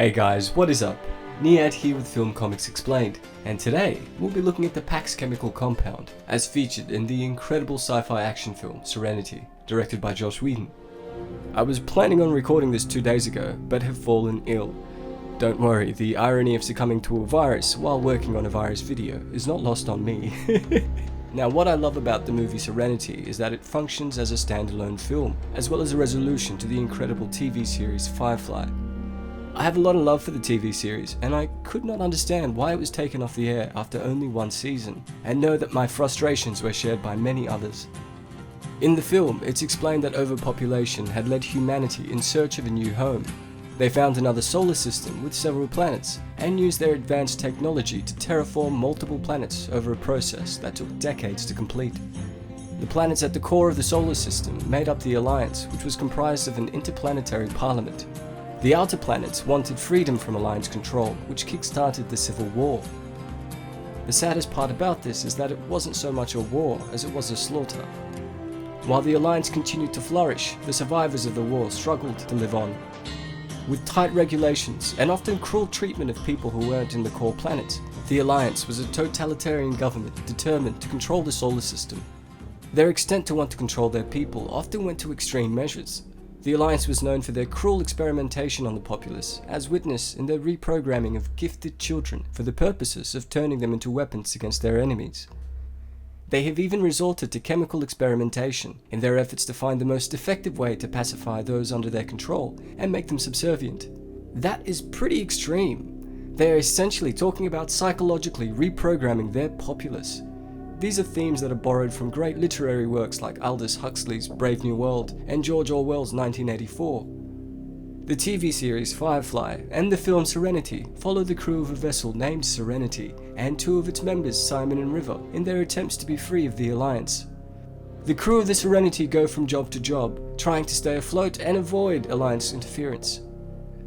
Hey guys, what is up? Niyat here with Film Comics Explained, and today we'll be looking at the Pax chemical compound as featured in the incredible sci-fi action film Serenity, directed by Joss Whedon. I was planning on recording this 2 days ago, but have fallen ill. Don't worry, the irony of succumbing to a virus while working on a virus video is not lost on me. Now, what I love about the movie Serenity is that it functions as a standalone film, as well as a resolution to the incredible TV series Firefly. I have a lot of love for the TV series, and I could not understand why it was taken off the air after only 1 season, and know that my frustrations were shared by many others. In the film, it's explained that overpopulation had led humanity in search of a new home. They found another solar system with several planets, and used their advanced technology to terraform multiple planets over a process that took decades to complete. The planets at the core of the solar system made up the Alliance, which was comprised of an interplanetary parliament. The outer planets wanted freedom from Alliance control, which kick-started the Civil War. The saddest part about this is that it wasn't so much a war as it was a slaughter. While the Alliance continued to flourish, the survivors of the war struggled to live on. With tight regulations and often cruel treatment of people who weren't in the core planets, the Alliance was a totalitarian government determined to control the solar system. Their extent to want to control their people often went to extreme measures. The Alliance was known for their cruel experimentation on the populace, as witnessed in their reprogramming of gifted children for the purposes of turning them into weapons against their enemies. They have even resorted to chemical experimentation in their efforts to find the most effective way to pacify those under their control and make them subservient. That is pretty extreme. They are essentially talking about psychologically reprogramming their populace. These are themes that are borrowed from great literary works like Aldous Huxley's Brave New World and George Orwell's 1984. The TV series Firefly and the film Serenity follow the crew of a vessel named Serenity and 2 of its members, Simon and River, in their attempts to be free of the Alliance. The crew of the Serenity go from job to job, trying to stay afloat and avoid Alliance interference.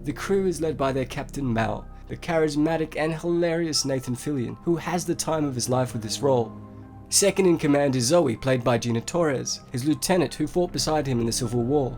The crew is led by their captain Mal, the charismatic and hilarious Nathan Fillion, who has the time of his life with this role. Second in command is Zoe, played by Gina Torres, his lieutenant who fought beside him in the Civil War.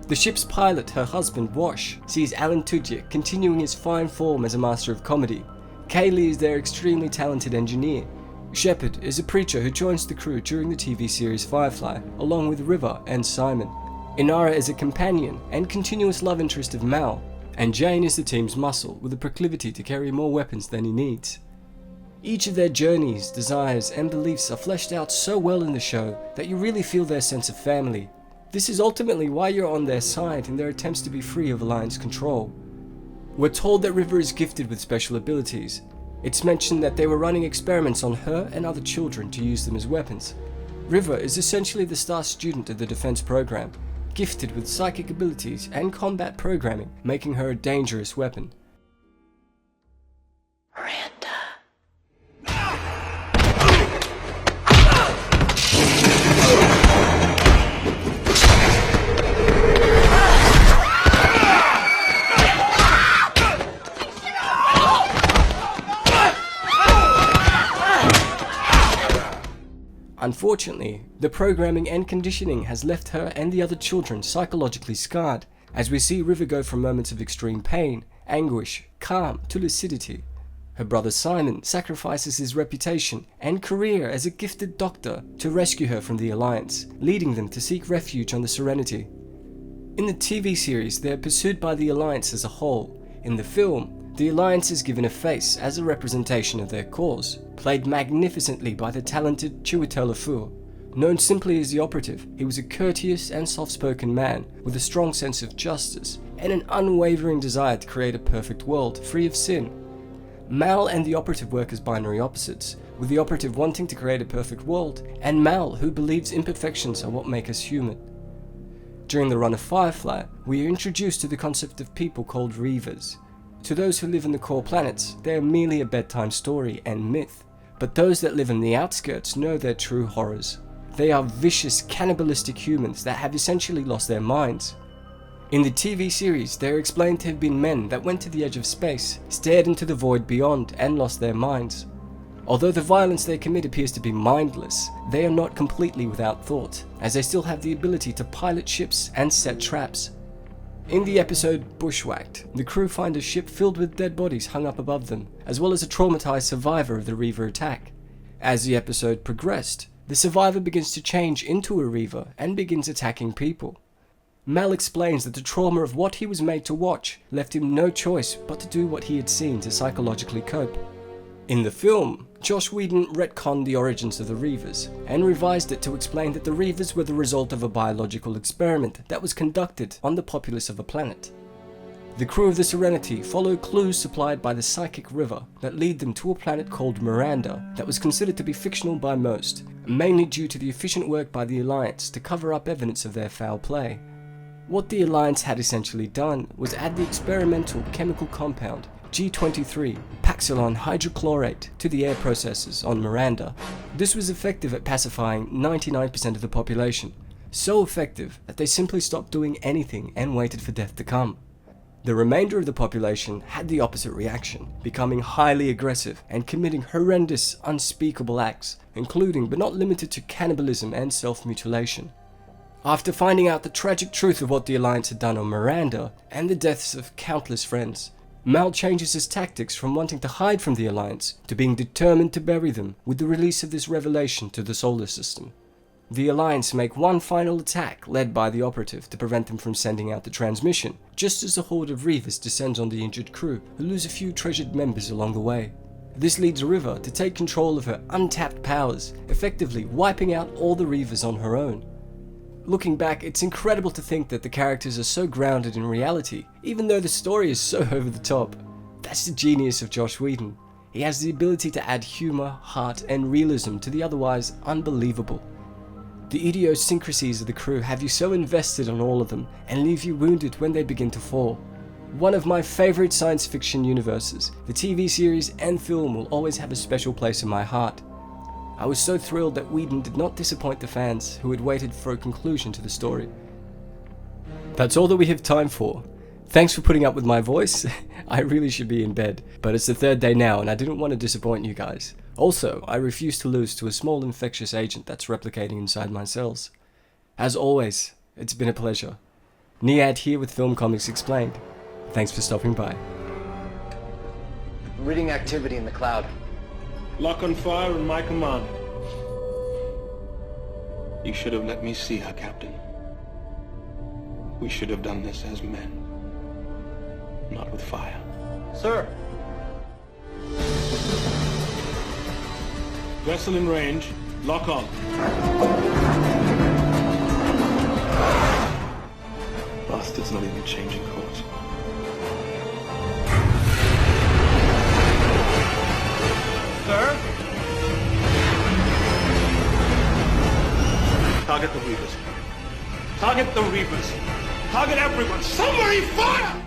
The ship's pilot, her husband Wash, sees Alan Tudyk continuing his fine form as a master of comedy. Kaylee is their extremely talented engineer. Shepard is a preacher who joins the crew during the TV series Firefly, along with River and Simon. Inara is a companion and continuous love interest of Mal, and Jane is the team's muscle with a proclivity to carry more weapons than he needs. Each of their journeys, desires, and beliefs are fleshed out so well in the show that you really feel their sense of family. This is ultimately why you're on their side in their attempts to be free of Alliance control. We're told that River is gifted with special abilities. It's mentioned that they were running experiments on her and other children to use them as weapons. River is essentially the star student of the defense program, gifted with psychic abilities and combat programming, making her a dangerous weapon. Miranda. Unfortunately, the programming and conditioning has left her and the other children psychologically scarred, as we see River go from moments of extreme pain, anguish, calm to lucidity. Her brother Simon sacrifices his reputation and career as a gifted doctor to rescue her from the Alliance, leading them to seek refuge on the Serenity. In the TV series, they are pursued by the Alliance as a whole. In the film, the Alliance is given a face as a representation of their cause, played magnificently by the talented Chiwetel Ejiofor. Known simply as the Operative, he was a courteous and soft-spoken man with a strong sense of justice and an unwavering desire to create a perfect world free of sin. Mal and the Operative work as binary opposites, with the Operative wanting to create a perfect world, and Mal who believes imperfections are what make us human. During the run of Firefly, we are introduced to the concept of people called Reavers. To those who live in the core planets, they are merely a bedtime story and myth, but those that live in the outskirts know their true horrors. They are vicious, cannibalistic humans that have essentially lost their minds. In the TV series, they are explained to have been men that went to the edge of space, stared into the void beyond, and lost their minds. Although the violence they commit appears to be mindless, they are not completely without thought, as they still have the ability to pilot ships and set traps. In the episode Bushwhacked, the crew find a ship filled with dead bodies hung up above them, as well as a traumatized survivor of the Reaver attack. As the episode progressed, the survivor begins to change into a Reaver and begins attacking people. Mal explains that the trauma of what he was made to watch left him no choice but to do what he had seen to psychologically cope. In the film, Joss Whedon retconned the origins of the Reavers and revised it to explain that the Reavers were the result of a biological experiment that was conducted on the populace of a planet. The crew of the Serenity follow clues supplied by the psychic river that lead them to a planet called Miranda that was considered to be fictional by most, mainly due to the efficient work by the Alliance to cover up evidence of their foul play. What the Alliance had essentially done was add the experimental chemical compound G23, Paxilon Hydrochlorate, to the air processors on Miranda. This was effective at pacifying 99% of the population, so effective that they simply stopped doing anything and waited for death to come. The remainder of the population had the opposite reaction, becoming highly aggressive and committing horrendous, unspeakable acts, including but not limited to cannibalism and self-mutilation. After finding out the tragic truth of what the Alliance had done on Miranda, and the deaths of countless friends, Mal changes his tactics from wanting to hide from the Alliance to being determined to bury them with the release of this revelation to the solar system. The Alliance make one final attack led by the operative to prevent them from sending out the transmission, just as a horde of Reavers descends on the injured crew, who lose a few treasured members along the way. This leads River to take control of her untapped powers, effectively wiping out all the Reavers on her own. Looking back, it's incredible to think that the characters are so grounded in reality, even though the story is so over the top. That's the genius of Joss Whedon. He has the ability to add humour, heart, and realism to the otherwise unbelievable. The idiosyncrasies of the crew have you so invested on all of them and leave you wounded when they begin to fall. One of my favourite science fiction universes, the TV series and film will always have a special place in my heart. I was so thrilled that Whedon did not disappoint the fans who had waited for a conclusion to the story. That's all that we have time for. Thanks for putting up with my voice. I really should be in bed, but it's the third day now and I didn't want to disappoint you guys. Also, I refuse to lose to a small infectious agent that's replicating inside my cells. As always, it's been a pleasure. Niyat here with Film Comics Explained. Thanks for stopping by. Reading activity in the cloud. Lock on fire on my command. You should have let me see her, Captain. We should have done this as men, not with fire. Sir! Vessel in range. Lock on. Bastard's not even changing course. Sir? Target the Reavers. Target the Reavers. Target everyone. Somebody fire!